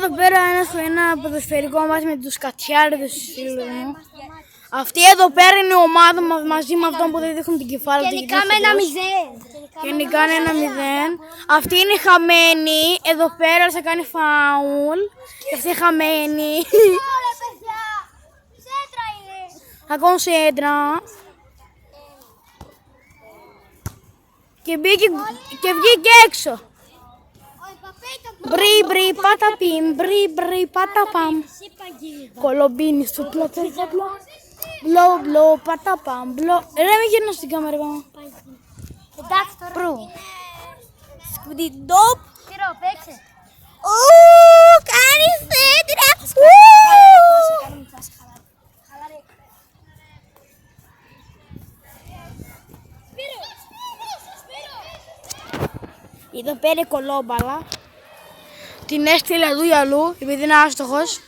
εδώ πέρα ένα ποδοσφαιρικό μάτι με τους κατσιάριδες τους φίλους μου. Αυτή εδώ πέρα είναι η ομάδα μαζί με αυτόν που δεν δείχνουν την κεφάλαια. Και νικάμε 1-0. Και νικάνε 1-0. Αυτή είναι χαμένη. Εδώ πέρα θα κάνει φάουλ. Και αυτή είναι χαμένη. Θα κάνω σέντρα. Και μπήκε και βγήκε έξω. Μπρι παταπιμ, μπρι παταπαμ. Κολομπίνι στο πλατό. Μπλο παταπαμ, μπλο. Ρε μην γυρνώ στην κάμερα πάνω. Εντάξει τώρα. Πρου. Σκουδιντόπ. Χειρό, παίξε. Κάνει σέντρα. Εδώ πέρα είναι κολόμπαλα. Την έστειλε εδώ ή αλλού, επειδή είναι άστοχος.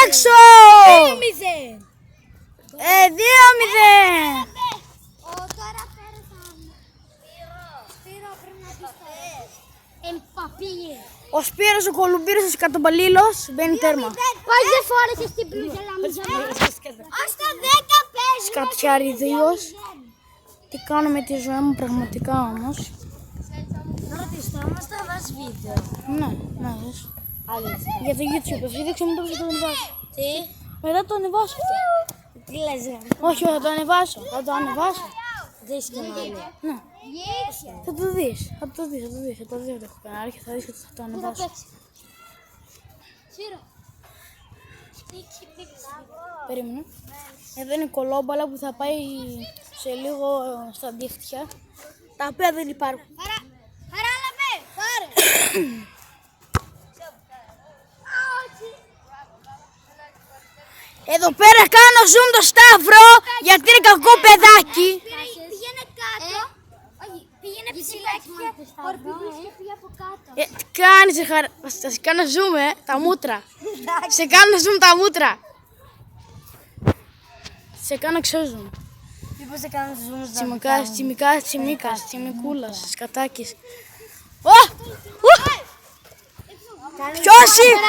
Έξω! 2-0. 2-0. Τώρα πέρασαν. Σπύρο, πρέπει να πεις το Εμπαπίε. Ο Σπύρος, ο Κολουμπύρος, ο Σκατομπαλίλος μπαίνει τέρμα. Πώς δεν φόρεσες την πλούζα λαμζά. Ως τα 10 παίζουμε. Σκατσιαριδίος. Τι κάνω με τη ζωή μου πραγματικά όμως. Ρωτήστε όμως θα βάζει βίντεο. Ναι, δες. Για το YouTube, εσύ δείξε μου το πώς θα το ανεβάσω. Τι? Μετά το ανεβάσω. Τι λες ρε. Όχι, θα το ανεβάσω. Θα το ανεβάσω. Δεις κανάλι. Ναι. Θα το δεις. Θα το δεις το έχω κανάλι και θα δεις ότι θα το ανεβάσω. Σύρο. Περίμενε. Εδώ είναι κολόμπαλα που θα πάει σε λίγο στα δίχτυα. Τα οποία δεν υπάρχουν. Παράλαβε. Πάρε. Εδώ πέρα κάνω zoom το Σταύρο γιατί είναι κακό παιδάκι. Πήγαινε κάτω. Όχι, πήγαινε ψηλά και πήγε από κάτω. Τι κάνεις ρε χαρά. Θα σε κάνω zoom τα μούτρα. Σε κάνω zoom τα μούτρα. Σε κάνω ξόζουμ. Μήπως σε κάνω zoom Τσιμικάς, τσιμικούλας, σκατάκης.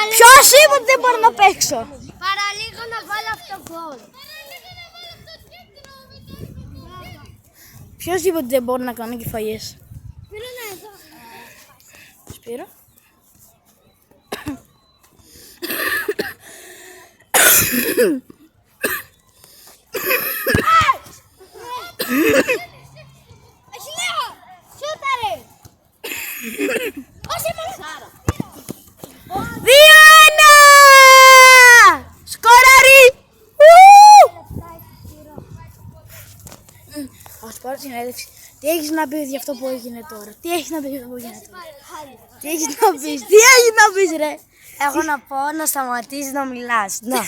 Ποιος είπε ότι δεν μπορώ να παίξω. Παραλίγο να βάλω αυτό γκολ. Ποιος είπε ότι δεν μπορώ να κάνω κεφαλιές. Πήρε να εδώ. Σπύρο. Έχει λέω. Σούταρε. Όσοι μόνο. 2-1! Σκοράρι! Ας πάρω συνέντευξη. Τι έχεις να πεις για αυτό που έγινε τώρα. Τι έχεις να πεις για αυτό που έγινε τώρα. Τι έχεις να πεις ρε. Έχω να πω να σταματήσεις να μιλάς. Να.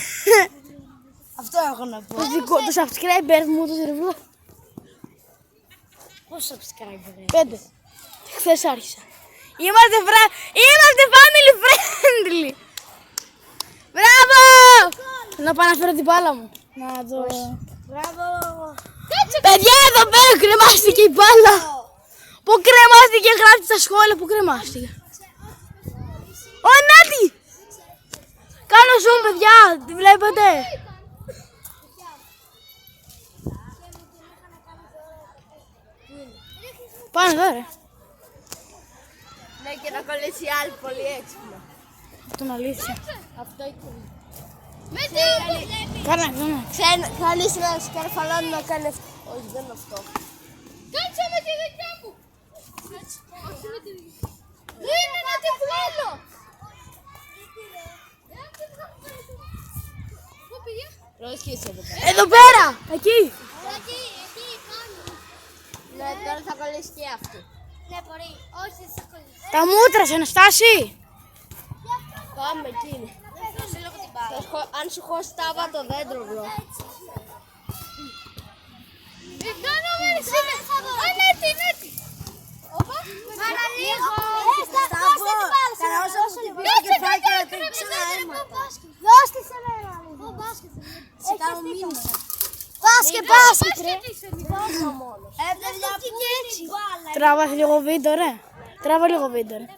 Αυτό έχω να πω. Το subscribers μου το ρευλό. Πόσο subscriber 5. Χθες άρχισα. Είμαστε family friendly. Μπράβο! Να πάω να φέρω την μπάλα μου. Να το... Μπράβο. Παιδιά, εδώ πέρα κρεμάστηκε η μπάλα. Πού κρεμάστηκε, γράφτε στα σχόλια που κρεμάστηκε. Ω, Νάτι! Κάνω zoom, παιδιά, τη βλέπετε. Πάνε εδώ, ρε. Ναι, και να κολλήσει άλλη πολύ έξυπνο. Αυτό είναι αλήθεια. Αυτό είναι. Με τι κάνε. Κάνεις ένα σκαρφαλάνο να κάνει αυτό. Όχι, δεν είναι αυτό. Κάτσε με τη δικιά μου. Όχι με τη δικιά μου. Είναι ένα τυφλώνο. Πού πήγε? Εδώ πέρα, εκεί. Εκεί πάνω. Ναι, τώρα θα κολλήσει και αυτή. Ναι, μπορεί. Όχι, θα κολλήσει. Τα μούτρα σε Αναστάση. Πάμε εκεί. Αν σου χώσει τάβα το δέντρο, μπρο. Κάναμε σήμερα. μπάσκετ ρε. Δώσα μόνος. Παιδιά που έτσι. Τράβας λίγο βίντεο ρε. Τράβα λίγο βίντεο ρε.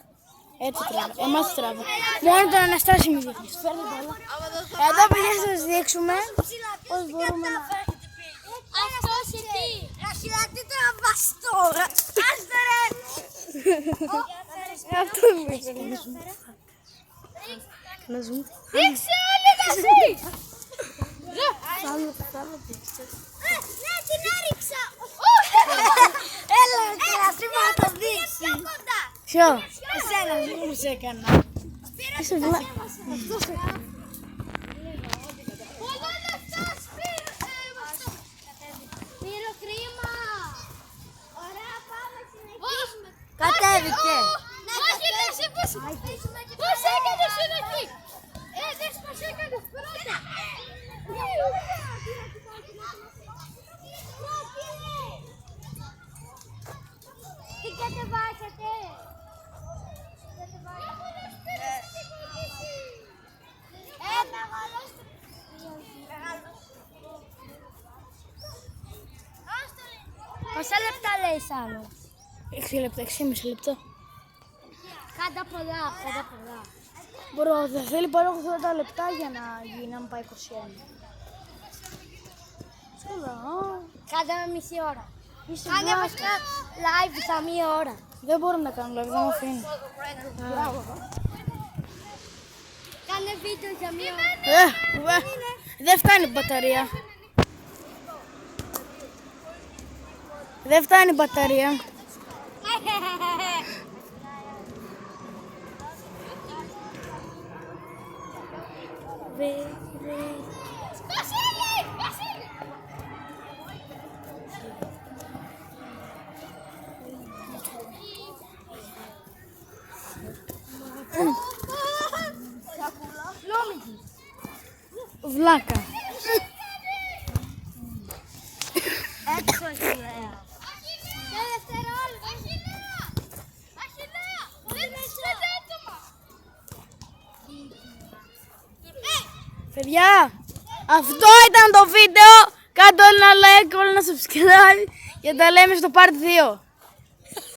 Έτσι τράβα. Εμάς τράβα. Μόνο τον Αναστάση μη δείχνεις. Φέρνει πολλά. Εδώ παιδιά θα σας δείξουμε πώς μπορούμε να... Αυτό τι. Ραχιλά, τι τραβάς τώρα. Άστε ρε. Αυτό μου ήθελε να ζούμε. Να ζούμε. Δείξε έλεγα εσύ. Θα δείξε. Ναι, την έριξα. Έλα, κρασί μου να το δείξει. Ποιο? Εσένα, μου σε έκανα. Είσαι βλά. Πήρω κρίμα. Ωραία, πάμε, συνεχίζουμε. Κατέβηκε. Όχι, λες, πώς έκανες συνεχή. Δες πώς έκανες πρώτα. Τι κατεβάσατε. Πόσα λεπτά λέει άλλο. 6 λεπτά, 6,5 λεπτό. Κάντα πολλά, κάντα πολλά. Μπορώ, δεν θέλει παρόλο 80 λεπτά για να γίνει, να μου πάει 21. Σκουλά. Κάντε με μισή ώρα. Κάνε μας live στα μία ώρα. Δεν μπορώ να κάνω live, δεν μου αφήνει. Κάνε βίντεο για μία ώρα. Δεν φτάνει η μπαταρία. Δεν φτάνει η μπαταρία. Βλάκα. Έξω Αχιλλέα. Παιδιά, αυτό ήταν το βίντεο. Κάντε όλοι ένα like, όλοι ένα subscribe και τα λέμε στο part 2.